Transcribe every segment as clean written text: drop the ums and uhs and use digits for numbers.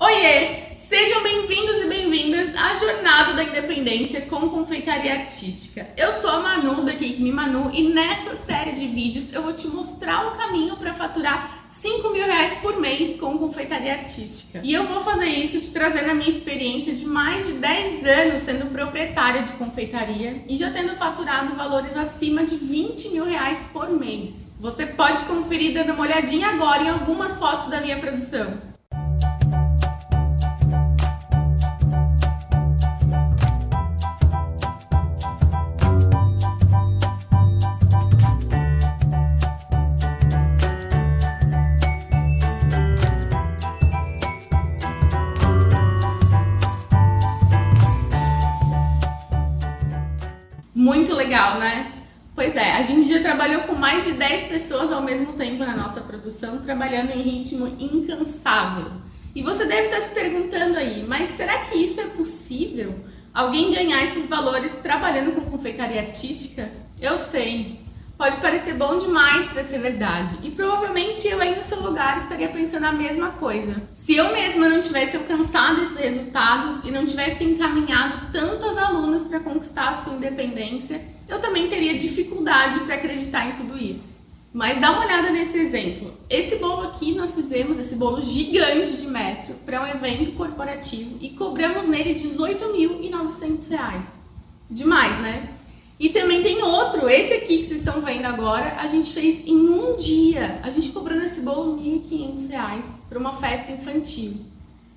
Oiê! Sejam bem-vindos e bem-vindas à Jornada da Independência com Confeitaria Artística. Eu sou a Manu, da Cake Me Manu, e nessa série de vídeos eu vou te mostrar o caminho para faturar R$5.000 por mês com confeitaria artística. E eu vou fazer isso te trazendo a minha experiência de mais de 10 anos sendo proprietária de confeitaria e já tendo faturado valores acima de R$20.000 por mês. Você pode conferir dando uma olhadinha agora em algumas fotos da minha produção. Muito legal, né? Pois é, a gente já trabalhou com mais de 10 pessoas ao mesmo tempo na nossa produção, trabalhando em ritmo incansável. E você deve estar se perguntando aí, mas será que isso é possível? Alguém ganhar esses valores trabalhando com confeitaria artística? Eu sei, pode parecer bom demais para ser verdade. E provavelmente eu aí no seu lugar estaria pensando a mesma coisa. Se eu mesma não tivesse alcançado esses resultados e não tivesse encaminhado tantas alunas para conquistar a sua independência, eu também teria dificuldade para acreditar em tudo isso. Mas dá uma olhada nesse exemplo. Esse bolo aqui nós fizemos, esse bolo gigante de metro, para um evento corporativo e cobramos nele R$18.900. Demais, né? E também tem outro, esse aqui que vocês estão vendo agora, a gente fez em um dia. A gente cobrou nesse bolo R$1.500 para uma festa infantil.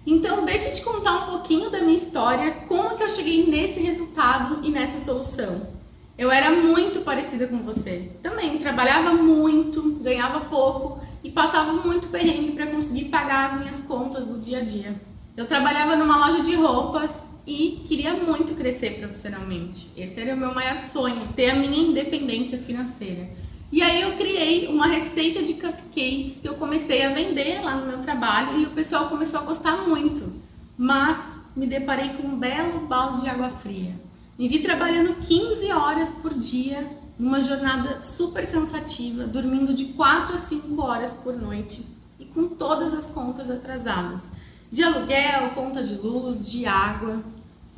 Então deixa eu te contar um pouquinho da minha história, como que eu cheguei nesse resultado e nessa solução. Eu era muito parecida com você. Também trabalhava muito, ganhava pouco e passava muito perrengue para conseguir pagar as minhas contas do dia a dia. Eu trabalhava numa loja de roupas e queria muito crescer profissionalmente. Esse era o meu maior sonho, ter a minha independência financeira. E aí eu criei uma receita de cupcakes que eu comecei a vender lá no meu trabalho e o pessoal começou a gostar muito. Mas me deparei com um belo balde de água fria. Me vi trabalhando 15 horas por dia, numa jornada super cansativa, dormindo de 4 a 5 horas por noite e com todas as contas atrasadas. De aluguel, conta de luz, de água,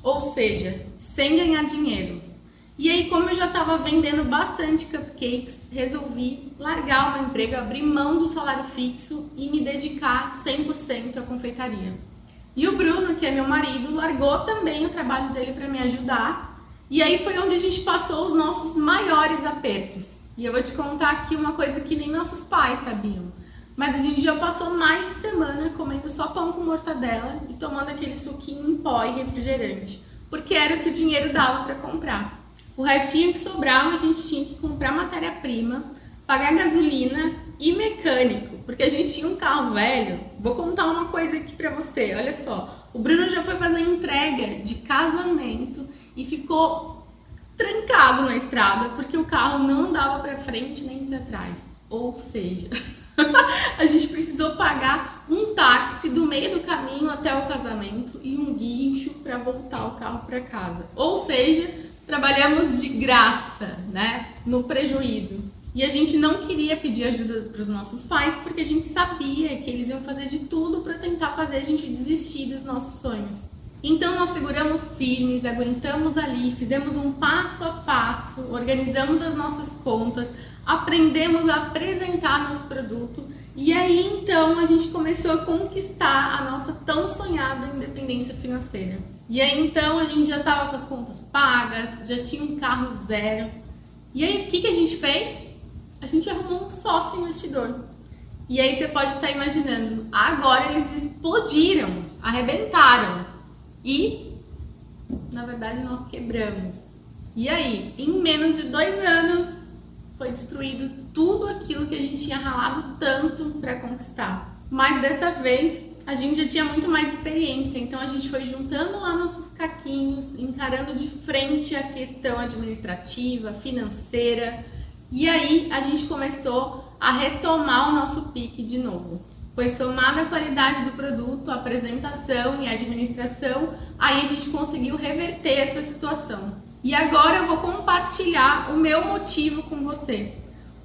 ou seja, sem ganhar dinheiro. E aí, como eu já estava vendendo bastante cupcakes, resolvi largar o meu emprego, abrir mão do salário fixo e me dedicar 100% à confeitaria. E o Bruno, que é meu marido, largou também o trabalho dele para me ajudar. E aí foi onde a gente passou os nossos maiores apertos. E eu vou te contar aqui uma coisa que nem nossos pais sabiam. Mas a gente já passou mais de semana comendo só pão com mortadela e tomando aquele suquinho em pó e refrigerante, porque era o que o dinheiro dava para comprar. O restinho que sobrava a gente tinha que comprar matéria-prima, pagar gasolina e mecânico, porque a gente tinha um carro velho. Vou contar uma coisa aqui para você, olha só. O Bruno já foi fazer entrega de casamento e ficou trancado na estrada porque o carro não andava para frente nem para trás. Ou seja, a gente precisou pagar um táxi do meio do caminho até o casamento e um guincho para voltar o carro para casa. Ou seja, trabalhamos de graça, né? No prejuízo. E a gente não queria pedir ajuda para os nossos pais porque a gente sabia que eles iam fazer de tudo para tentar fazer a gente desistir dos nossos sonhos. Então nós seguramos firmes, aguentamos ali, fizemos um passo a passo, organizamos as nossas contas, aprendemos a apresentar nosso produto e aí então a gente começou a conquistar a nossa tão sonhada independência financeira. E aí então a gente já estava com as contas pagas, já tinha um carro zero. E aí o que a gente fez? A gente arrumou um sócio investidor. E aí você pode estar imaginando, agora eles explodiram, arrebentaram e na verdade nós quebramos. E aí, em menos de 2 anos, foi destruído tudo aquilo que a gente tinha ralado tanto para conquistar. Mas dessa vez a gente já tinha muito mais experiência, então a gente foi juntando lá nossos caquinhos, encarando de frente a questão administrativa, financeira, e aí a gente começou a retomar o nosso pique de novo. Pois somada a qualidade do produto, a apresentação e a administração, aí a gente conseguiu reverter essa situação. E agora eu vou compartilhar o meu motivo com você.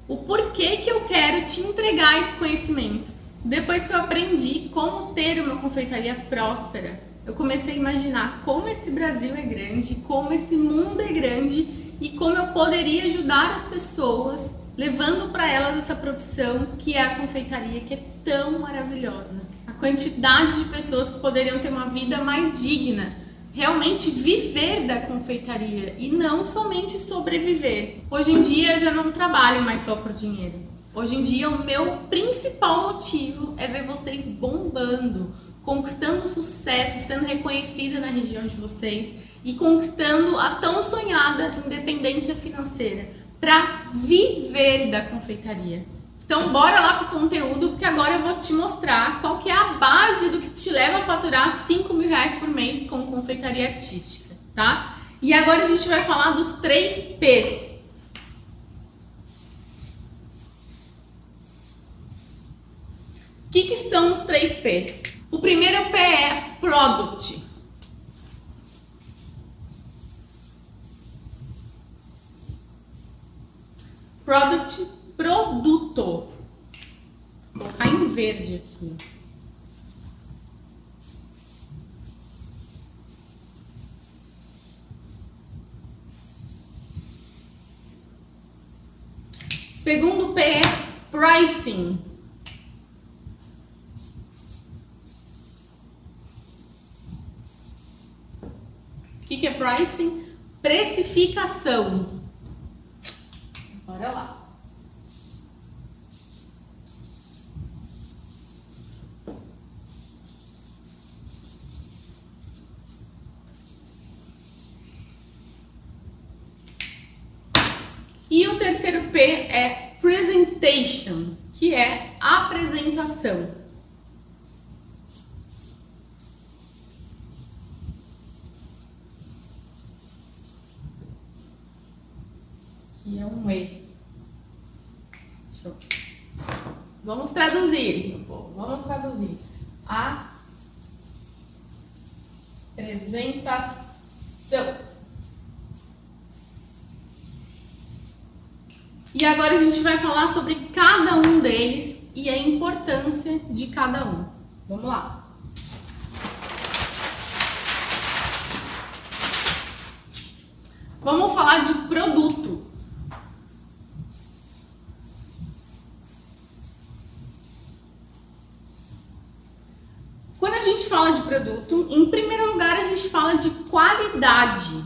O porquê que eu quero te entregar esse conhecimento. Depois que eu aprendi como ter uma confeitaria próspera, eu comecei a imaginar como esse Brasil é grande, como esse mundo é grande e como eu poderia ajudar as pessoas, levando para elas essa profissão que é a confeitaria, que é tão maravilhosa. A quantidade de pessoas que poderiam ter uma vida mais digna, realmente viver da confeitaria e não somente sobreviver. Hoje em dia eu já não trabalho mais só por dinheiro. Hoje em dia o meu principal motivo é ver vocês bombando, conquistando sucesso, sendo reconhecida na região de vocês e conquistando a tão sonhada independência financeira para viver da confeitaria. Então bora lá pro conteúdo, porque agora eu vou te mostrar qual que é a base do que te leva a faturar R$5.000 por mês com confeitaria artística, tá? E agora a gente vai falar dos 3 P's. O que são os 3 P's? O primeiro P é Product. Product, produto. Vou colocar em verde aqui. Segundo P é Pricing. O que é Pricing? Precificação. Bora lá. E o terceiro P é Presentation, que é apresentação. Que é um E. Vamos traduzir. Vamos traduzir. Apresentação. E agora a gente vai falar sobre cada um deles e a importância de cada um. Vamos lá. Vamos falar de produto. Quando a gente fala de produto, em primeiro lugar a gente fala de qualidade.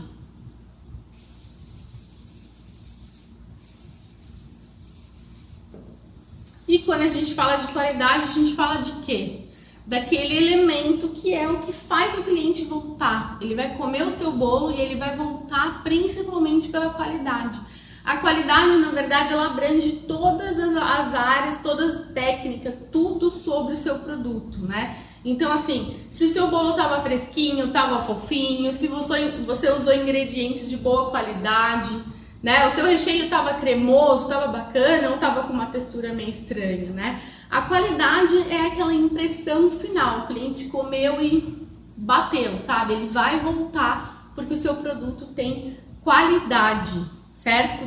E quando a gente fala de qualidade, a gente fala de quê? Daquele elemento que é o que faz o cliente voltar. Ele vai comer o seu bolo e ele vai voltar principalmente pela qualidade. A qualidade, na verdade, ela abrange todas as áreas, todas as técnicas, tudo sobre o seu produto, né? Então, assim, se o seu bolo estava fresquinho, estava fofinho, se você usou ingredientes de boa qualidade, né? O seu recheio estava cremoso, estava bacana ou estava com uma textura meio estranha, né? A qualidade é aquela impressão final, o cliente comeu e bateu, sabe? Ele vai voltar porque o seu produto tem qualidade, certo?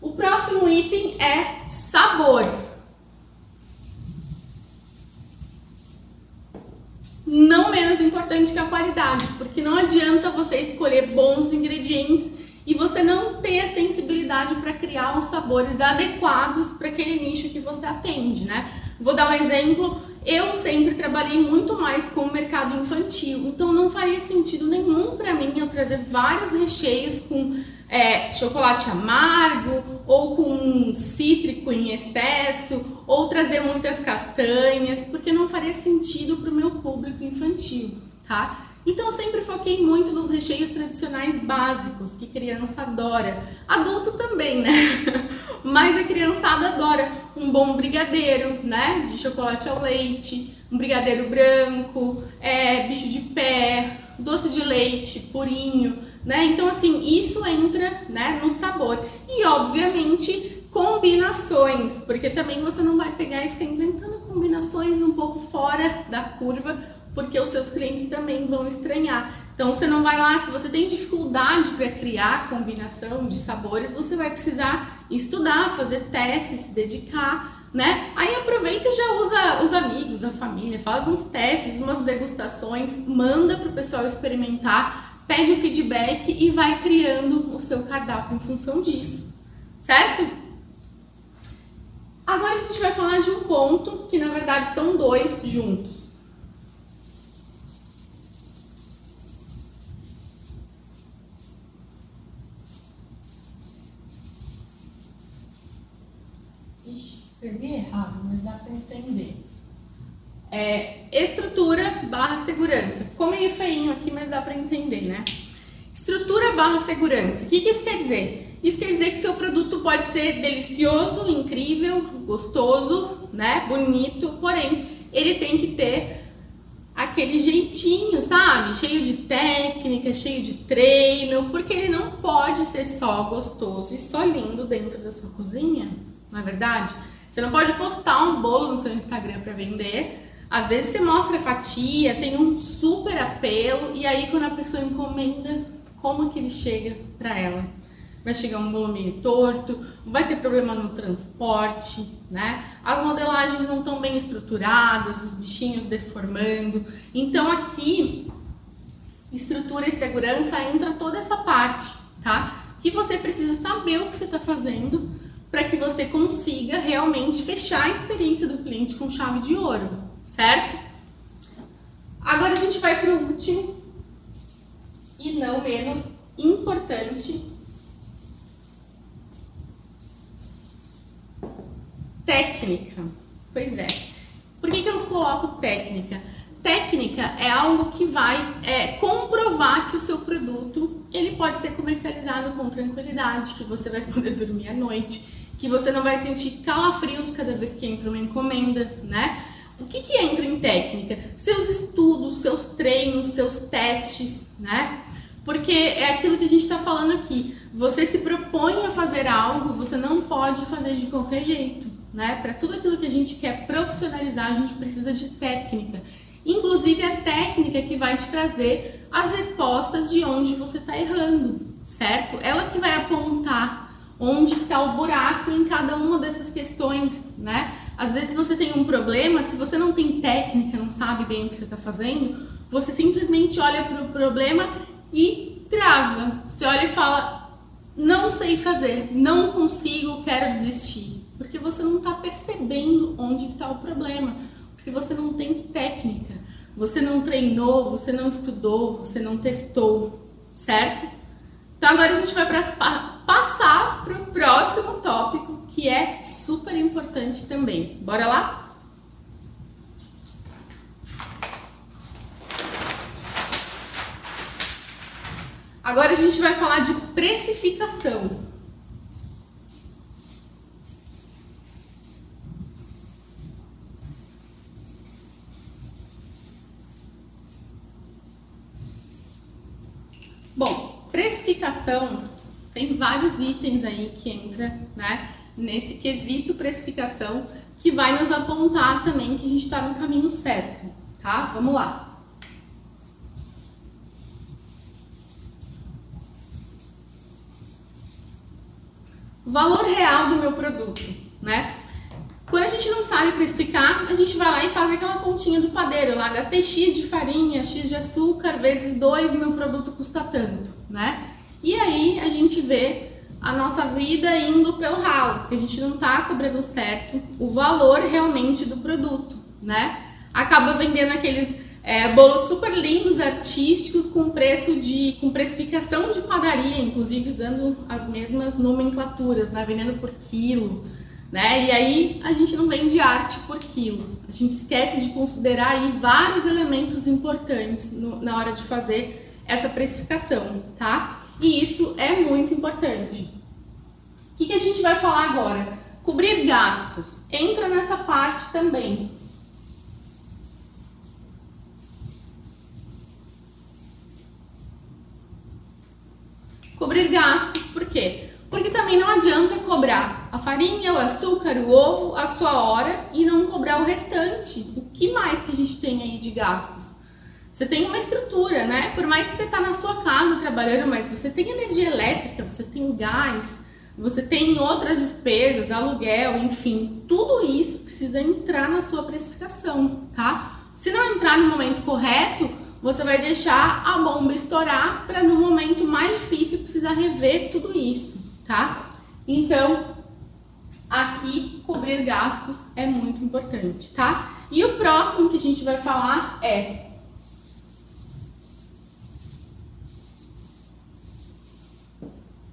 O próximo item é sabor. Não menos importante que a qualidade, porque não adianta você escolher bons ingredientes e você não ter a sensibilidade para criar os sabores adequados para aquele nicho que você atende, né? Vou dar um exemplo, eu sempre trabalhei muito mais com o mercado infantil, então não faria sentido nenhum para mim eu trazer vários recheios com chocolate amargo ou com cítrico em excesso ou trazer muitas castanhas, porque não faria sentido para o meu público infantil, tá? Então eu sempre foquei muito nos recheios tradicionais básicos, que criança adora. Adulto também, né? Mas a criançada adora um bom brigadeiro, né? De chocolate ao leite, um brigadeiro branco, bicho de pé, doce de leite, purinho, né? Então assim, isso entra, né, no sabor. E obviamente combinações, porque também você não vai pegar e ficar inventando combinações um pouco fora da curva, porque os seus clientes também vão estranhar. Então você não vai lá, se você tem dificuldade para criar combinação de sabores, você vai precisar estudar, fazer testes, se dedicar né? Aí aproveita e já usa os amigos, a família, faz uns testes, umas degustações, manda para o pessoal experimentar, pede o feedback e vai criando o seu cardápio em função disso, certo? Agora a gente vai falar de um ponto que na verdade são dois juntos. Escrevi errado, mas dá para entender. Estrutura barra segurança. Ficou meio feinho aqui, mas dá para entender, né? Estrutura barra segurança. O que isso quer dizer? Isso quer dizer que seu produto pode ser delicioso, incrível, gostoso, né? Bonito, porém, ele tem que ter aquele jeitinho, sabe? Cheio de técnica, cheio de treino, porque ele não pode ser só gostoso e só lindo dentro da sua cozinha, não é verdade? Você não pode postar um bolo no seu Instagram para vender. Às vezes você mostra a fatia, tem um super apelo, e aí quando a pessoa encomenda, como que ele chega para ela? Vai chegar um bolo meio torto, vai ter problema no transporte, né? As modelagens não estão bem estruturadas, os bichinhos deformando. Então aqui, estrutura e segurança entra toda essa parte, tá? Que você precisa saber o que você está fazendo para que você consiga realmente fechar a experiência do cliente com chave de ouro, certo? Agora a gente vai para o último e não menos importante. Técnica. Pois é. Por que eu coloco técnica? Técnica é algo que vai comprovar que o seu produto ele pode ser comercializado com tranquilidade, que você vai poder dormir à noite, que você não vai sentir calafrios cada vez que entra uma encomenda, né? O que entra em técnica? Seus estudos, seus treinos, seus testes, né? Porque é aquilo que a gente está falando aqui. Você se propõe a fazer algo, você não pode fazer de qualquer jeito, né? Para tudo aquilo que a gente quer profissionalizar, a gente precisa de técnica. Inclusive a técnica que vai te trazer as respostas de onde você está errando, certo? Ela que vai apontar onde está o buraco em cada uma dessas questões, né? Às vezes você tem um problema, se você não tem técnica, não sabe bem o que você está fazendo, você simplesmente olha para o problema e trava. Você olha e fala, não sei fazer, não consigo, quero desistir. Porque você não está percebendo onde está o problema, porque você não tem técnica, você não treinou, você não estudou, você não testou, certo? Então agora a gente vai passar para o próximo tópico, que é super importante também. Bora lá? Agora a gente vai falar de precificação. Bom, precificação tem vários itens aí que entra, né, nesse quesito precificação, que vai nos apontar também que a gente está no caminho certo, tá? Vamos lá. Valor real do meu produto, né? Quando a gente não sabe precificar, a gente vai lá e faz aquela continha do padeiro lá, gastei X de farinha, X de açúcar, vezes 2, meu produto custa tanto, né? E aí a gente vê a nossa vida indo pelo ralo, porque a gente não tá cobrando certo o valor realmente do produto, né? Acaba vendendo aqueles bolos super lindos, artísticos, com precificação de padaria, inclusive usando as mesmas nomenclaturas, né? Vendendo por quilo, né? E aí a gente não vende arte por quilo. A gente esquece de considerar aí vários elementos importantes na hora de fazer essa precificação, tá? E isso é muito importante. O que a gente vai falar agora? Cobrir gastos. Entra nessa parte também. Cobrir gastos, por quê? Porque também não adianta cobrar a farinha, o açúcar, o ovo, a sua hora e não cobrar o restante. O que mais que a gente tem aí de gastos? Você tem uma estrutura, né? Por mais que você está na sua casa trabalhando, mas você tem energia elétrica, você tem gás, você tem outras despesas, aluguel, enfim, tudo isso precisa entrar na sua precificação, tá? Se não entrar no momento correto, você vai deixar a bomba estourar para no momento mais difícil precisar rever tudo isso, tá? Então, aqui cobrir gastos é muito importante, tá? E o próximo que a gente vai falar é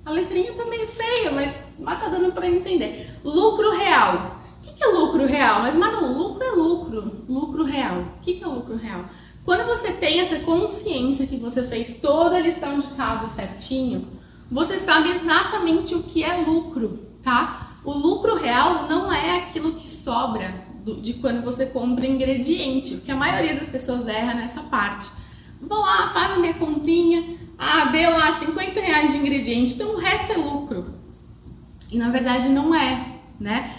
a letrinha tá meio feia, mas tá dando para entender. Lucro real. O que é lucro real? Mas, Manu, lucro é lucro. Lucro real. O que é lucro real? Quando você tem essa consciência que você fez toda a lição de casa certinho, você sabe exatamente o que é lucro, tá? O lucro real não é aquilo que sobra de quando você compra ingrediente, porque a maioria das pessoas erra nessa parte. Vou lá, faz a minha comprinha, deu lá R$50 de ingrediente, então o resto é lucro. E na verdade não é, né?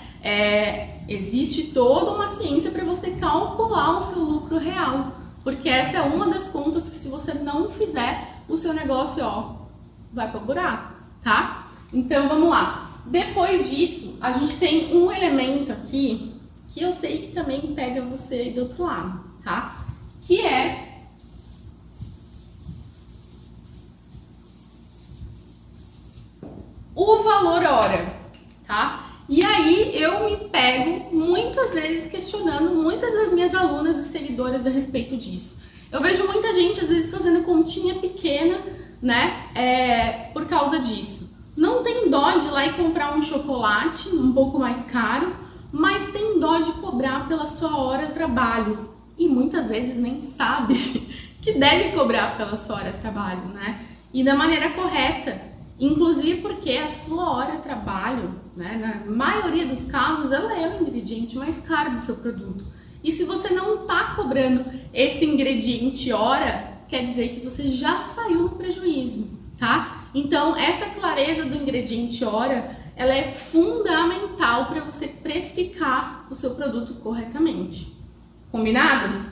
Existe toda uma ciência para você calcular o seu lucro real, porque essa é uma das contas que se você não fizer, o seu negócio, vai para o buraco, tá? Então vamos lá. Depois disso, a gente tem um elemento aqui que eu sei que também pega você aí do outro lado, tá? Que é o valor hora, tá? E aí eu me pego muitas vezes questionando muitas das minhas alunas e seguidoras a respeito disso. Eu vejo muita gente às vezes fazendo continha pequena, né, por causa disso. Não tem dó de ir lá e comprar um chocolate um pouco mais caro, mas tem dó de cobrar pela sua hora de trabalho. E muitas vezes nem sabe que deve cobrar pela sua hora de trabalho, né? E da maneira correta. Inclusive porque a sua hora de trabalho, né, na maioria dos casos, ela é o ingrediente mais caro do seu produto. E se você não está cobrando esse ingrediente hora, quer dizer que você já saiu no prejuízo, tá? Então, essa clareza do ingrediente hora, ela é fundamental para você precificar o seu produto corretamente. Combinado?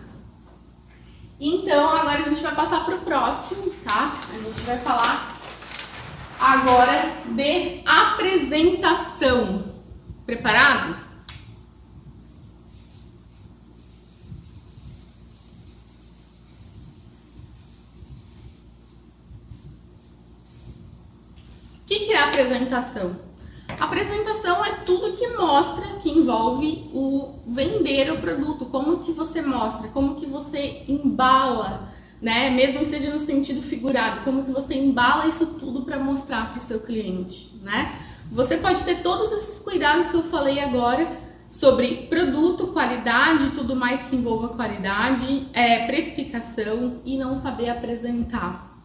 Então, agora a gente vai passar para o próximo, tá? A gente vai falar agora de apresentação. Preparados? O que é a apresentação? A apresentação é tudo que mostra, que envolve o vender o produto, como que você mostra, como que você embala, né? Mesmo que seja no sentido figurado, como que você embala isso tudo para mostrar para o seu cliente, né? Você pode ter todos esses cuidados que eu falei agora sobre produto, qualidade, tudo mais que envolva qualidade, precificação e não saber apresentar.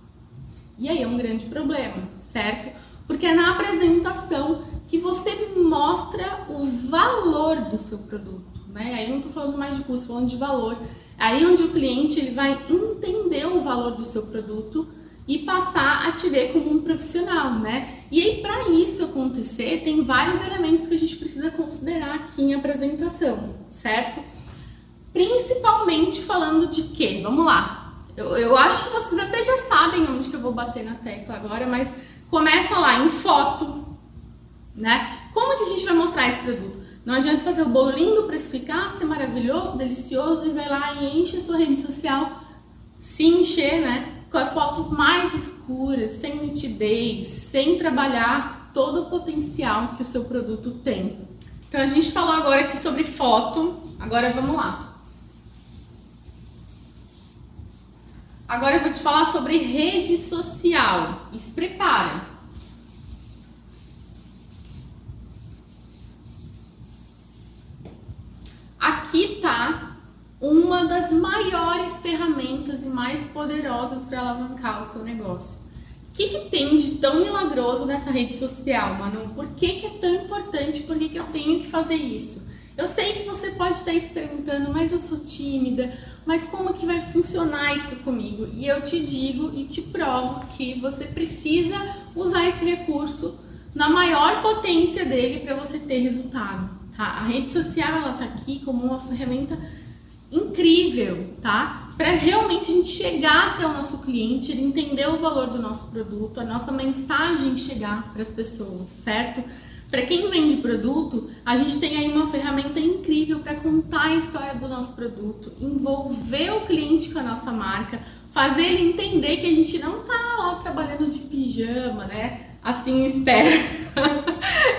E aí é um grande problema, certo? Porque é na apresentação que você mostra o valor do seu produto, né? Aí eu não estou falando mais de custo, falando de valor. Aí onde o cliente ele vai entender o valor do seu produto e passar a te ver como um profissional, né? E aí para isso acontecer, tem vários elementos que a gente precisa considerar aqui em apresentação, certo? Principalmente falando de quê? Vamos lá. Eu acho que vocês até já sabem onde que eu vou bater na tecla agora, mas começa lá em foto, né? Como é que a gente vai mostrar esse produto? Não adianta fazer o bolo lindo, precificar, ser maravilhoso, delicioso e vai lá e enche a sua rede social, se encher, né? Com as fotos mais escuras, sem nitidez, sem trabalhar todo o potencial que o seu produto tem. Então a gente falou agora aqui sobre foto, agora vamos lá. Agora eu vou te falar sobre rede social. E se prepara. Aqui tá uma das maiores ferramentas e mais poderosas para alavancar o seu negócio. O que tem de tão milagroso nessa rede social, Manu? Por que é tão importante? Por que eu tenho que fazer isso? Eu sei que você pode estar se perguntando, mas eu sou tímida, mas como que vai funcionar isso comigo? E eu te digo e te provo que você precisa usar esse recurso na maior potência dele para você ter resultado. Tá? A rede social ela tá aqui como uma ferramenta incrível, tá? Para realmente a gente chegar até o nosso cliente, ele entender o valor do nosso produto, a nossa mensagem chegar para as pessoas, certo? Para quem vende produto, a gente tem aí uma ferramenta incrível para contar a história do nosso produto, envolver o cliente com a nossa marca, fazer ele entender que a gente não tá lá trabalhando de pijama, né? Assim espera.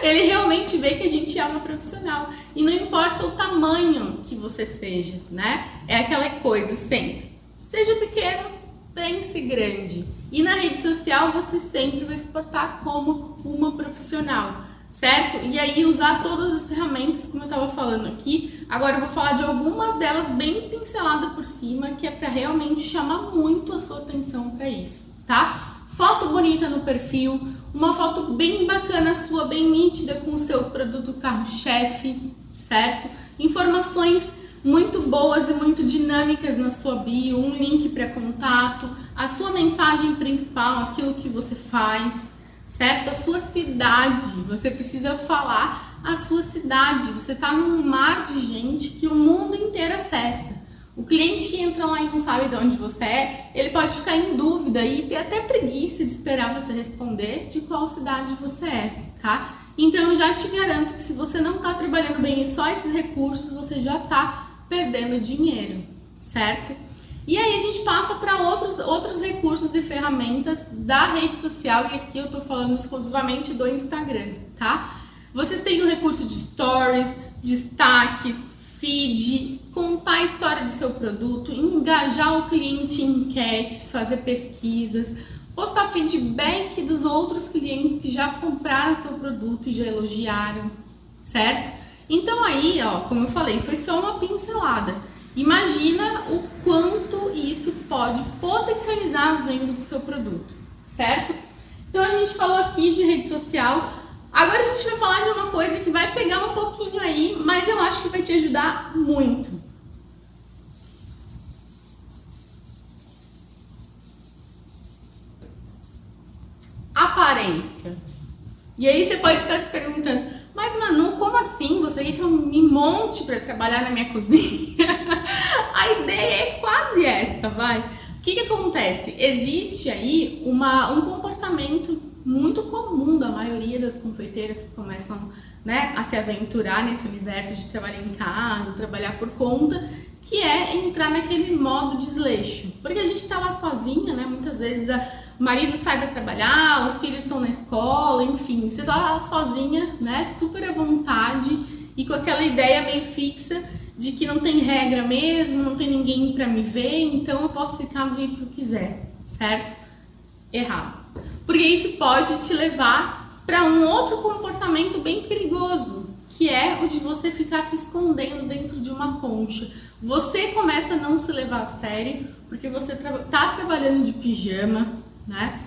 Ele realmente vê que a gente é uma profissional e não importa o tamanho que você seja, né? É aquela coisa sempre, seja pequeno, pense grande. E na rede social você sempre vai se portar como uma profissional, certo? E aí usar todas as ferramentas, como eu estava falando aqui. Agora eu vou falar de algumas delas bem pincelada por cima, que é para realmente chamar muito a sua atenção para isso, tá? Foto bonita no perfil, uma foto bem bacana sua, bem nítida com o seu produto carro-chefe, certo? Informações muito boas e muito dinâmicas na sua bio, um link para contato, a sua mensagem principal, aquilo que você faz, certo? A sua cidade, você precisa falar a sua cidade, você está num mar de gente que o mundo inteiro acessa. O cliente que entra lá e não sabe de onde você é, ele pode ficar em dúvida e ter até preguiça de esperar você responder de qual cidade você é, tá? Então eu já te garanto que se você não está trabalhando bem em só esses recursos, você já está perdendo dinheiro, certo? E aí a gente passa para outros recursos e ferramentas da rede social, e aqui eu estou falando exclusivamente do Instagram, tá? Vocês têm o recurso de stories, destaques, feed, contar a história do seu produto, engajar o cliente em enquetes, fazer pesquisas, postar feedback dos outros clientes que já compraram seu produto e já elogiaram, certo? Então aí, ó, como eu falei, foi só uma pincelada. Imagina o quanto isso pode potencializar a venda do seu produto, certo? Então a gente falou aqui de rede social. Agora a gente vai falar de uma coisa que vai pegar um pouquinho aí, mas eu acho que vai te ajudar muito. Aparência. E aí você pode estar se perguntando, mas Manu, como assim? Você quer que eu me monte para trabalhar na minha cozinha? A ideia é quase essa, vai. O que acontece? Existe aí um comportamento muito comum da maioria das confeiteiras que começam, né, a se aventurar nesse universo de trabalhar em casa, trabalhar por conta, que é entrar naquele modo desleixo. Porque a gente tá lá sozinha, né? Muitas vezes o marido sai para trabalhar, os filhos estão na escola, enfim, você tá lá sozinha, né, super à vontade e com aquela ideia meio fixa de que não tem regra mesmo, não tem ninguém para me ver, então eu posso ficar do jeito que eu quiser, certo? Errado. Porque isso pode te levar para um outro comportamento bem perigoso, que é o de você ficar se escondendo dentro de uma concha. Você começa a não se levar a sério porque você tá trabalhando de pijama, né?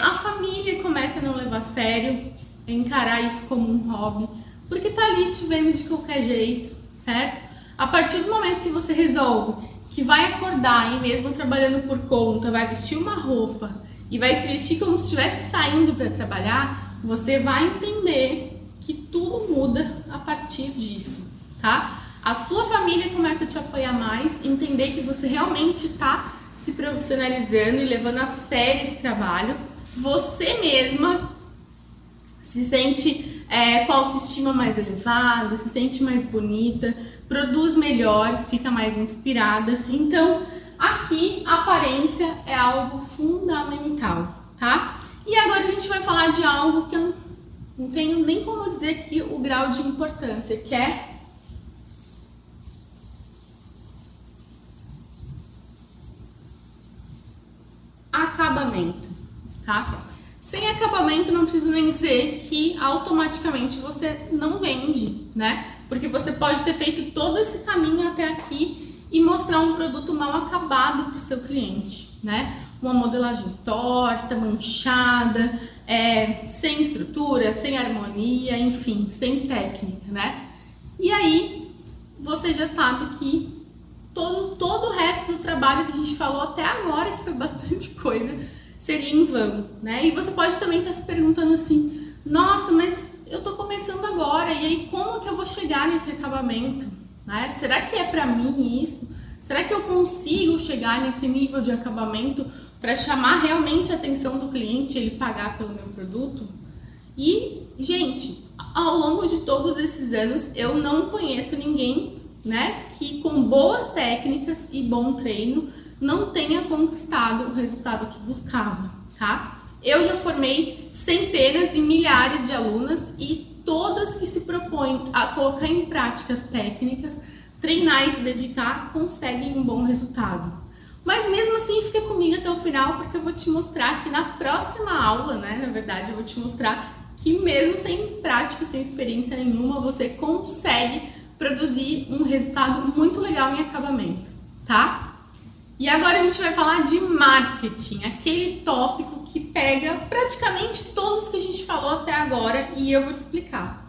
A família começa a não levar a sério, encarar isso como um hobby, porque tá ali te vendo de qualquer jeito, certo? A partir do momento que você resolve que vai acordar e mesmo trabalhando por conta, vai vestir uma roupa e vai se vestir como se estivesse saindo para trabalhar, você vai entender que tudo muda a partir disso, tá? A sua família começa a te apoiar mais, entender que você realmente está se profissionalizando e levando a sério esse trabalho. Você mesma se sente com a autoestima mais elevada, se sente mais bonita, produz melhor, fica mais inspirada. Então, aqui a aparência é algo fundamental, tá? E agora a gente vai falar de algo que eu não tenho nem como dizer aqui o grau de importância, que é acabamento, tá? Sem acabamento não preciso nem dizer que automaticamente você não vende, né? Porque você pode ter feito todo esse caminho até aqui e mostrar um produto mal acabado para o seu cliente, né? Uma modelagem torta, manchada, sem estrutura, sem harmonia, enfim, sem técnica, né? E aí você já sabe que todo o resto do trabalho que a gente falou até agora, que foi bastante coisa, seria em vão, né? E você pode também estar se perguntando assim, nossa, mas eu tô começando agora, e aí como que eu vou chegar nesse acabamento? né? Será que é para mim isso? Será que eu consigo chegar nesse nível de acabamento para chamar realmente a atenção do cliente e ele pagar pelo meu produto? E, gente, ao longo de todos esses anos, eu não conheço ninguém, né, que com boas técnicas e bom treino não tenha conquistado o resultado que buscava, tá? Eu já formei centenas e milhares de alunas e todas que se propõem a colocar em prática as técnicas, treinar e se dedicar, conseguem um bom resultado. Mas mesmo assim, fica comigo até o final, porque eu vou te mostrar que na próxima aula, né, na verdade, eu vou te mostrar que mesmo sem prática, sem experiência nenhuma, você consegue produzir um resultado muito legal em acabamento, tá? E agora a gente vai falar de marketing, aquele tópico que pega praticamente todos que a gente falou até agora e eu vou te explicar.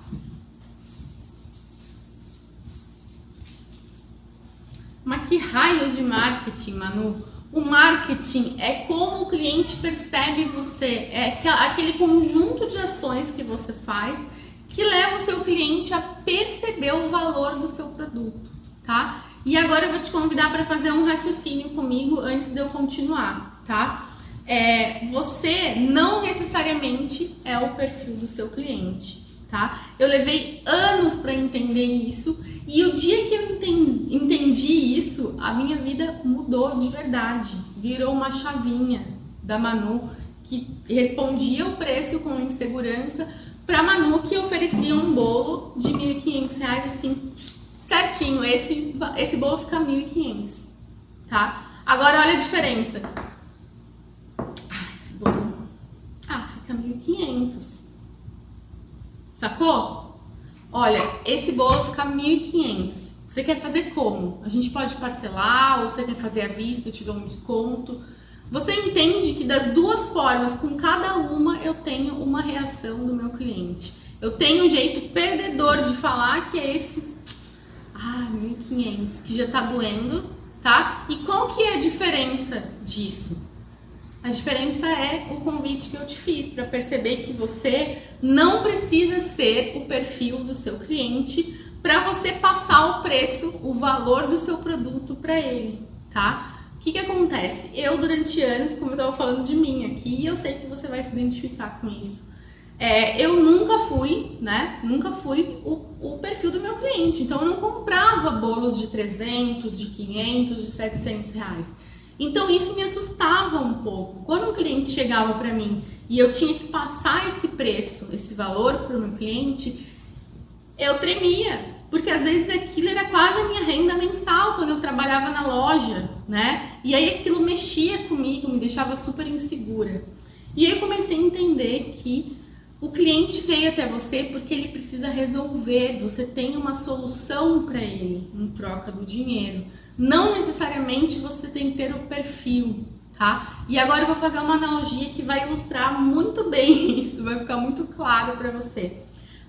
Mas que raios de marketing, Manu? O marketing é como o cliente percebe você, é aquele conjunto de ações que você faz que leva o seu cliente a perceber o valor do seu produto, tá? E agora eu vou te convidar para fazer um raciocínio comigo antes de eu continuar, tá? Você não necessariamente é o perfil do seu cliente, tá? Eu levei anos para entender isso e o dia que eu entendi isso, a minha vida mudou de verdade. Virou uma chavinha da Manu que respondia o preço com insegurança para Manu que oferecia um bolo de R$1.500 assim, certinho. Esse bolo fica R$1.500, tá? Agora olha a diferença. Esse bolo, fica R$1.500. Sacou? Olha, esse bolo fica R$1.500. Você quer fazer como? A gente pode parcelar ou você quer fazer à vista, eu te dou um desconto. Você entende que das duas formas, com cada uma, eu tenho uma reação do meu cliente. Eu tenho um jeito perdedor de falar que é esse 1.500, que já tá doendo, tá? E qual que é a diferença disso? A diferença é o convite que eu te fiz para perceber que você não precisa ser o perfil do seu cliente para você passar o preço, o valor do seu produto para ele, tá? O que acontece? Eu, durante anos, como eu estava falando de mim aqui, eu sei que você vai se identificar com isso. Eu nunca fui, né? Nunca fui o perfil do meu cliente. Então, eu não comprava bolos de 300, de 500, de 700 reais. Então, isso me assustava um pouco. Quando um cliente chegava para mim e eu tinha que passar esse preço, esse valor para o meu cliente, eu tremia. Porque às vezes aquilo era quase a minha renda mensal quando eu trabalhava na loja, né? E aí aquilo mexia comigo, me deixava super insegura. E aí eu comecei a entender que o cliente veio até você porque ele precisa resolver, você tem uma solução para ele em troca do dinheiro. Não necessariamente você tem que ter o perfil, tá? E agora eu vou fazer uma analogia que vai ilustrar muito bem isso, vai ficar muito claro para você.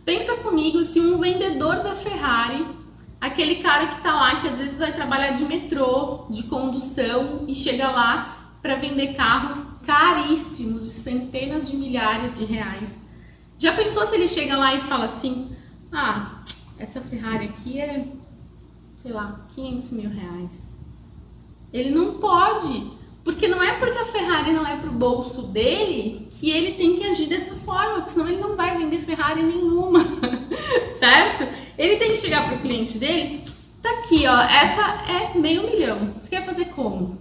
Pensa comigo se um vendedor da Ferrari, aquele cara que tá lá, que às vezes vai trabalhar de metrô, de condução e chega lá para vender carros caríssimos, de centenas de milhares de reais. Já pensou se ele chega lá e fala assim, essa Ferrari aqui é, sei lá, R$500 mil. Ele não pode, porque não é porque a Ferrari não é pro bolso dele que ele tem que agir dessa forma, porque senão ele não vai vender Ferrari nenhuma, certo? Ele tem que chegar pro cliente dele, tá aqui, ó, essa é R$500 mil, você quer fazer como?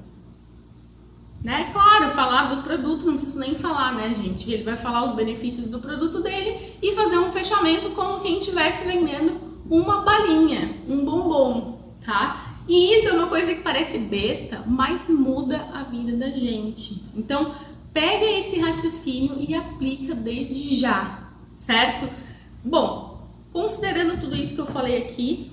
Né? Claro, falar do produto, não preciso nem falar, né, gente? Ele vai falar os benefícios do produto dele e fazer um fechamento como quem estivesse vendendo uma balinha, um bombom, tá? E isso é uma coisa que parece besta, mas muda a vida da gente. Então, pega esse raciocínio e aplica desde já, certo? Bom, considerando tudo isso que eu falei aqui,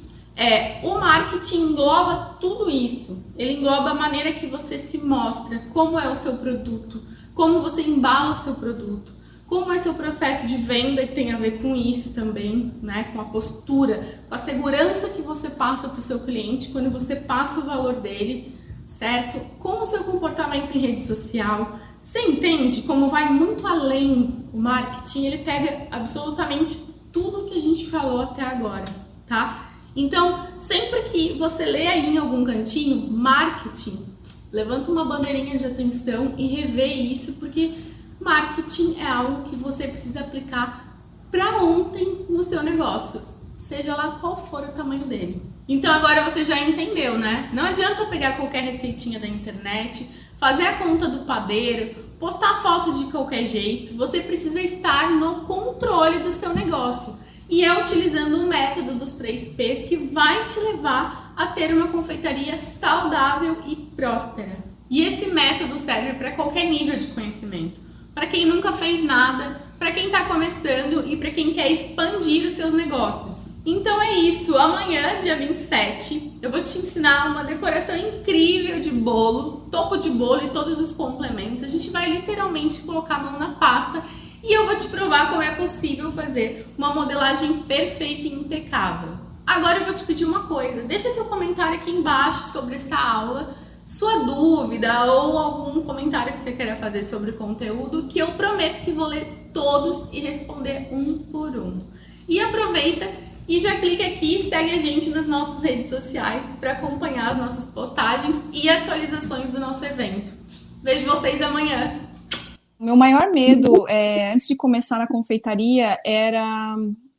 o marketing engloba tudo isso. Ele engloba a maneira que você se mostra, como é o seu produto, como você embala o seu produto, como é seu processo de venda, que tem a ver com isso também, né? Com a postura, com a segurança que você passa para o seu cliente quando você passa o valor dele, certo? Com o seu comportamento em rede social. Você entende como vai muito além o marketing? Ele pega absolutamente tudo que a gente falou até agora, tá? Então, sempre que você lê aí em algum cantinho, marketing, levanta uma bandeirinha de atenção e revê isso, porque marketing é algo que você precisa aplicar para ontem no seu negócio, seja lá qual for o tamanho dele. Então agora você já entendeu, né? Não adianta pegar qualquer receitinha da internet, fazer a conta do padeiro, postar foto de qualquer jeito. Você precisa estar no controle do seu negócio. E é utilizando o método dos 3 P's que vai te levar a ter uma confeitaria saudável e próspera. E esse método serve para qualquer nível de conhecimento. Para quem nunca fez nada, para quem está começando e para quem quer expandir os seus negócios. Então é isso, amanhã, dia 27, eu vou te ensinar uma decoração incrível de bolo, topo de bolo e todos os complementos. A gente vai literalmente colocar a mão na pasta e eu vou te provar como é possível fazer uma modelagem perfeita e impecável. Agora eu vou te pedir uma coisa, deixa seu comentário aqui embaixo sobre essa aula, sua dúvida ou algum comentário que você queira fazer sobre o conteúdo, que eu prometo que vou ler todos e responder um por um. E aproveita e já clica aqui e segue a gente nas nossas redes sociais para acompanhar as nossas postagens e atualizações do nosso evento. Vejo vocês amanhã! Meu maior medo, antes de começar a confeitaria, era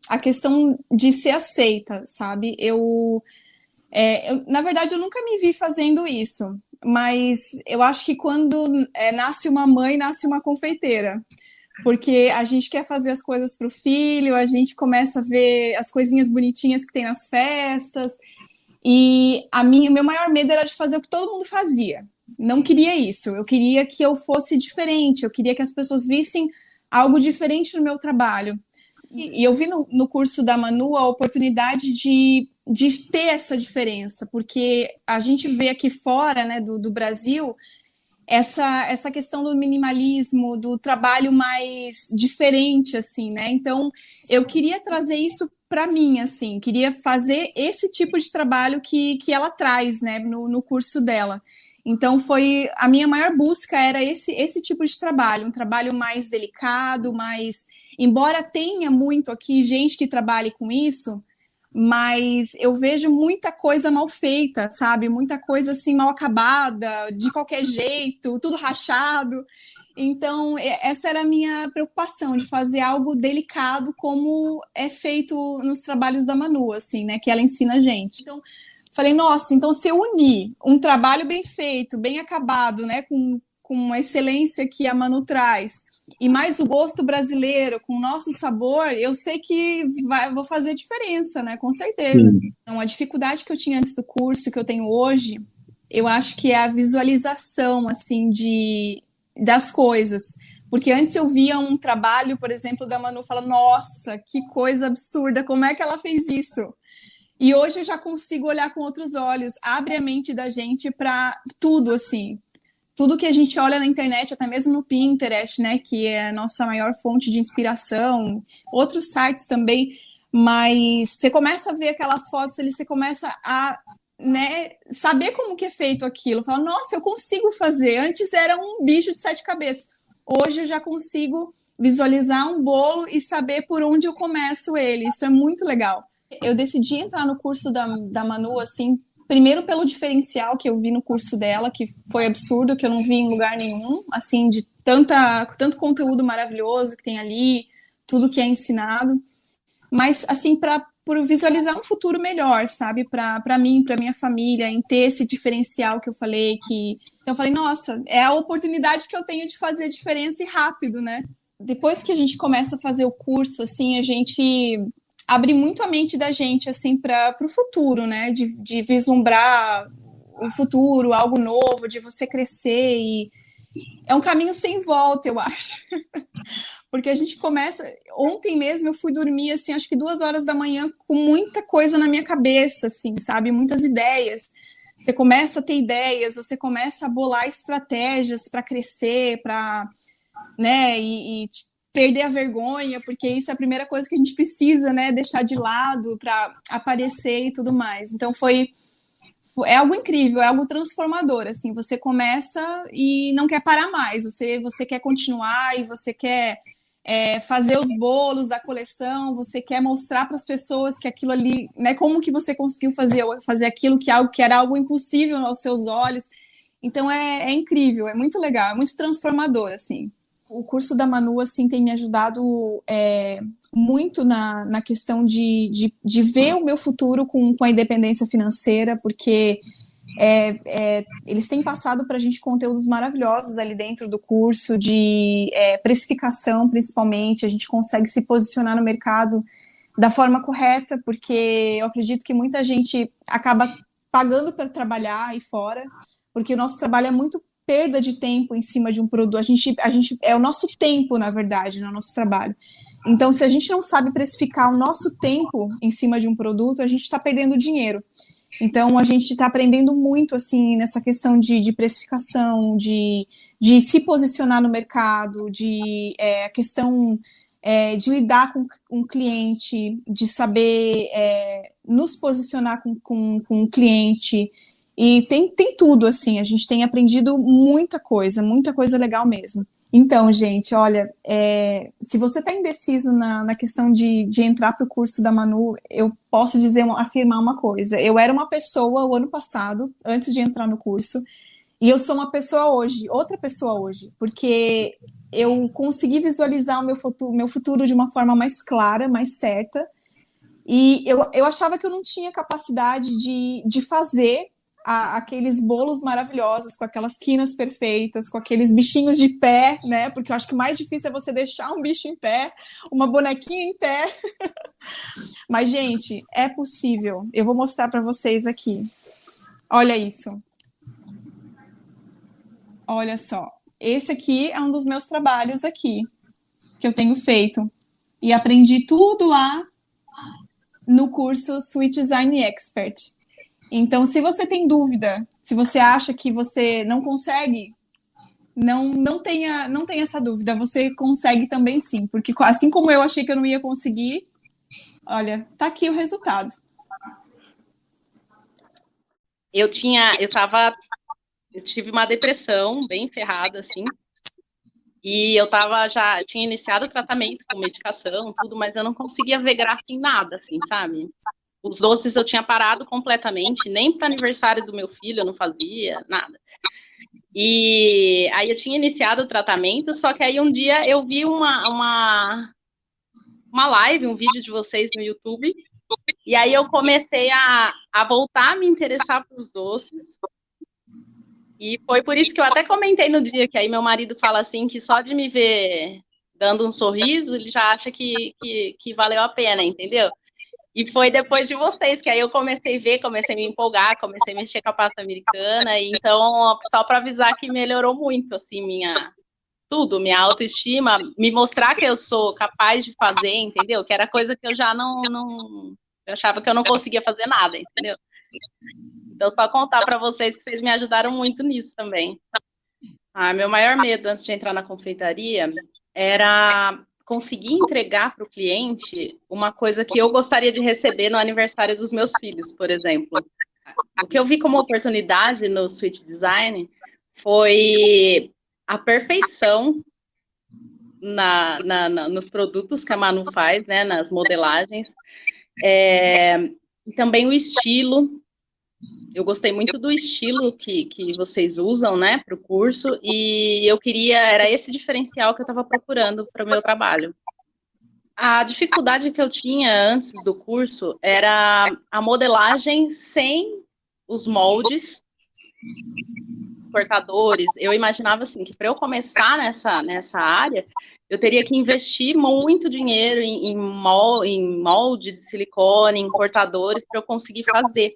a questão de ser aceita, sabe? Na verdade, eu nunca me vi fazendo isso, mas eu acho que quando nasce uma mãe, nasce uma confeiteira. Porque a gente quer fazer as coisas para o filho, a gente começa a ver as coisinhas bonitinhas que tem nas festas, e o meu maior medo era de fazer o que todo mundo fazia. Não queria isso, eu queria que eu fosse diferente, eu queria que as pessoas vissem algo diferente no meu trabalho. E eu vi no curso da Manu a oportunidade de ter essa diferença, porque a gente vê aqui fora, né, do Brasil, essa questão do minimalismo, do trabalho mais diferente, assim, né? Então, eu queria trazer isso para mim, assim, queria fazer esse tipo de trabalho que ela traz, né, no curso dela. Então, a minha maior busca era esse tipo de trabalho, um trabalho mais delicado, mais... Embora tenha muito aqui gente que trabalhe com isso, mas eu vejo muita coisa mal feita, sabe? Muita coisa assim mal acabada, de qualquer jeito, tudo rachado. Então, essa era a minha preocupação, de fazer algo delicado como é feito nos trabalhos da Manu, assim, né? Que ela ensina a gente. Então, falei, nossa, então se eu unir um trabalho bem feito, bem acabado, né? Com a excelência que a Manu traz, e mais o gosto brasileiro, com o nosso sabor, eu sei que vou fazer diferença, né? Com certeza. Sim. Então, a dificuldade que eu tinha antes do curso, que eu tenho hoje, eu acho que é a visualização, assim, das coisas. Porque antes eu via um trabalho, por exemplo, da Manu, falando, nossa, que coisa absurda, como é que ela fez isso? E hoje eu já consigo olhar com outros olhos, abre a mente da gente para tudo, assim. Tudo que a gente olha na internet, até mesmo no Pinterest, né, que é a nossa maior fonte de inspiração, outros sites também, mas você começa a ver aquelas fotos, você começa a, né, saber como que é feito aquilo, fala, nossa, eu consigo fazer, antes era um bicho de 7 cabeças, hoje eu já consigo visualizar um bolo e saber por onde eu começo ele, isso é muito legal. Eu decidi entrar no curso da Manu, assim, primeiro pelo diferencial que eu vi no curso dela, que foi absurdo, que eu não vi em lugar nenhum, assim, de tanto conteúdo maravilhoso que tem ali, tudo que é ensinado, mas, assim, por visualizar um futuro melhor, sabe, para mim, para minha família, em ter esse diferencial que eu falei, então eu falei, nossa, é a oportunidade que eu tenho de fazer diferença e rápido, né? Depois que a gente começa a fazer o curso, assim, a gente abre muito a mente da gente, assim, para o futuro, né, de vislumbrar o futuro, algo novo, de você crescer, e é um caminho sem volta, eu acho, porque a gente começa, ontem mesmo eu fui dormir, assim, acho que 2 horas da manhã, com muita coisa na minha cabeça, assim, sabe, muitas ideias, você começa a ter ideias, você começa a bolar estratégias para crescer, para, né, e perder a vergonha, porque isso é a primeira coisa que a gente precisa, né, deixar de lado para aparecer e tudo mais. Então é algo incrível, é algo transformador, assim, você começa e não quer parar mais, você quer continuar e você quer fazer os bolos da coleção, você quer mostrar para as pessoas que aquilo ali, né, como que você conseguiu fazer aquilo que era algo impossível aos seus olhos. Então é incrível, é muito legal, é muito transformador, assim. O curso da Manu, assim, tem me ajudado muito na questão de ver o meu futuro com a independência financeira, porque eles têm passado para a gente conteúdos maravilhosos ali dentro do curso, de precificação, principalmente. A gente consegue se posicionar no mercado da forma correta, porque eu acredito que muita gente acaba pagando para trabalhar aí fora, porque o nosso trabalho é muito perda de tempo em cima de um produto. A gente é o nosso tempo, na verdade, no nosso trabalho. Então, se a gente não sabe precificar o nosso tempo em cima de um produto, a gente está perdendo dinheiro. Então, a gente está aprendendo muito, assim, nessa questão de precificação, de se posicionar no mercado, a questão de lidar com um cliente, de saber nos posicionar com o cliente. E tem tudo, assim, a gente tem aprendido muita coisa legal mesmo. Então, gente, olha, se você está indeciso na questão de entrar para o curso da Manu, eu posso afirmar uma coisa. Eu era uma pessoa o ano passado, antes de entrar no curso, e eu sou uma pessoa hoje, outra pessoa hoje, porque eu consegui visualizar o meu futuro de uma forma mais clara, mais certa, e eu achava que eu não tinha capacidade de fazer aqueles bolos maravilhosos, com aquelas quinas perfeitas, com aqueles bichinhos de pé, né? Porque eu acho que o mais difícil é você deixar um bicho em pé, uma bonequinha em pé. Mas, gente, é possível. Eu vou mostrar para vocês aqui. Olha isso. Olha só. Esse aqui é um dos meus trabalhos aqui, que eu tenho feito. E aprendi tudo lá no curso Sweet Design Expert. Então, se você tem dúvida, se você acha que você não consegue, não tenha essa dúvida, você consegue também sim, porque assim como eu achei que eu não ia conseguir, olha, tá aqui o resultado. Eu tive uma depressão bem ferrada, assim, e já tinha iniciado o tratamento com medicação, tudo, mas eu não conseguia ver graça em nada, assim, sabe? Os doces eu tinha parado completamente, nem para aniversário do meu filho eu não fazia, nada. E aí eu tinha iniciado o tratamento, só que aí um dia eu vi uma live, um vídeo de vocês no YouTube, e aí eu comecei a voltar a me interessar pelos doces. E foi por isso que eu até comentei no dia, que aí meu marido fala assim, que só de me ver dando um sorriso, ele já acha que valeu a pena, entendeu? E foi depois de vocês, que aí eu comecei a ver, comecei a me empolgar, comecei a mexer com a pasta americana, e então, só para avisar que melhorou muito, assim, minha autoestima, me mostrar que eu sou capaz de fazer, entendeu? Que era coisa que eu já eu achava que eu não conseguia fazer nada, entendeu? Então, só contar para vocês que vocês me ajudaram muito nisso também. Meu maior medo antes de entrar na confeitaria era conseguir entregar para o cliente uma coisa que eu gostaria de receber no aniversário dos meus filhos, por exemplo. O que eu vi como oportunidade no Sweet Design foi a perfeição nos produtos que a Manu faz, né, nas modelagens, e também o estilo. Eu gostei muito do estilo que vocês usam, né, para o curso, e era esse diferencial que eu estava procurando para o meu trabalho. A dificuldade que eu tinha antes do curso era a modelagem sem os moldes, os cortadores. Eu imaginava assim, que para eu começar nessa área, eu teria que investir muito dinheiro em molde de silicone, em cortadores, para eu conseguir fazer.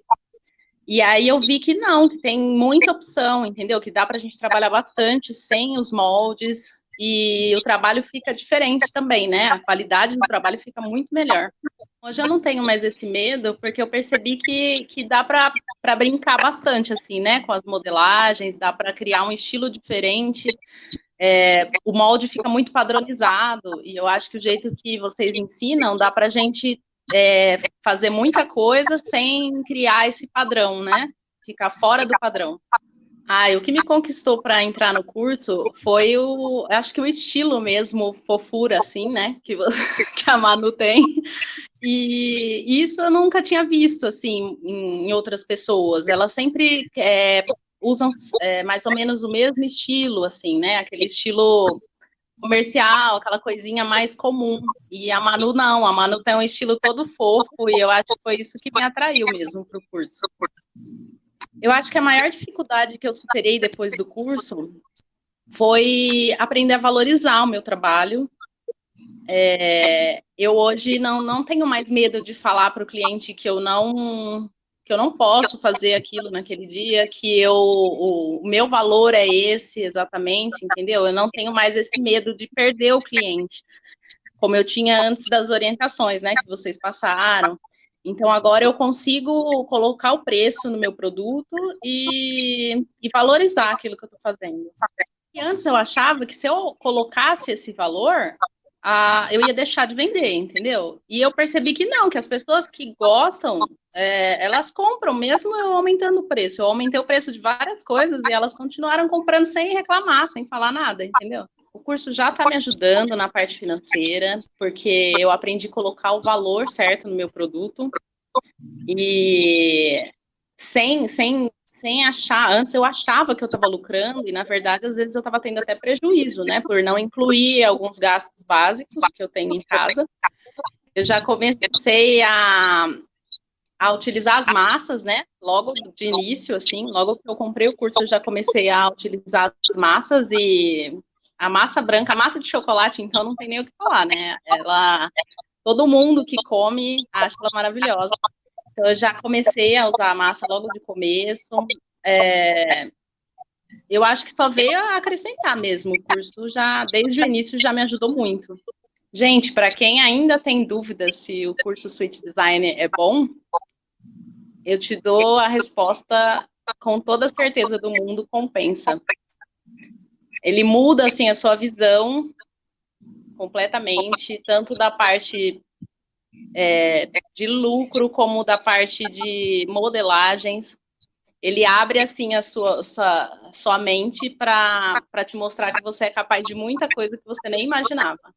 E aí eu vi que não, que tem muita opção, entendeu? Que dá para a gente trabalhar bastante sem os moldes e o trabalho fica diferente também, né? A qualidade do trabalho fica muito melhor. Hoje eu não tenho mais esse medo, porque eu percebi que dá para brincar bastante, assim, né? Com as modelagens, dá para criar um estilo diferente. O molde fica muito padronizado e eu acho que o jeito que vocês ensinam dá para a gente fazer muita coisa sem criar esse padrão, né? Ficar fora do padrão. Ah, o que me conquistou para entrar no curso foi acho que o estilo mesmo, fofura, assim, né, que a Manu tem. E isso eu nunca tinha visto, assim, em outras pessoas. Elas sempre usam mais ou menos o mesmo estilo, assim, né, aquele estilo comercial, aquela coisinha mais comum. E a Manu não, a Manu tem um estilo todo fofo e eu acho que foi isso que me atraiu mesmo para o curso. Eu acho que a maior dificuldade que eu superei depois do curso foi aprender a valorizar o meu trabalho. Eu hoje não tenho mais medo de falar para o cliente que eu não posso fazer aquilo naquele dia, que o meu valor é esse exatamente, entendeu? Eu não tenho mais esse medo de perder o cliente, como eu tinha antes das orientações, né, que vocês passaram. Então, agora eu consigo colocar o preço no meu produto e valorizar aquilo que eu estou fazendo. E antes eu achava que se eu colocasse esse valor, eu ia deixar de vender, entendeu? E eu percebi que não, que as pessoas que gostam, elas compram, mesmo eu aumentando o preço. Eu aumentei o preço de várias coisas e elas continuaram comprando sem reclamar, sem falar nada, entendeu? O curso já está me ajudando na parte financeira, porque eu aprendi a colocar o valor certo no meu produto. E sem achar, antes eu achava que eu estava lucrando, e na verdade, às vezes eu estava tendo até prejuízo, né? Por não incluir alguns gastos básicos que eu tenho em casa. Eu já comecei a utilizar as massas, né? Logo de início, assim, logo que eu comprei o curso, eu já comecei a utilizar as massas e a massa branca, a massa de chocolate, então não tem nem o que falar, né? Todo mundo que come acha ela maravilhosa. Então eu já comecei a usar a massa logo de começo. Eu acho que só veio a acrescentar mesmo. O curso já, desde o início, já me ajudou muito. Gente, para quem ainda tem dúvida se o curso Sweet Design é bom, eu te dou a resposta com toda a certeza do mundo, compensa. Ele muda, assim, a sua visão completamente, tanto da parte de lucro, como da parte de modelagens. Ele abre, assim, a sua mente para te mostrar que você é capaz de muita coisa que você nem imaginava.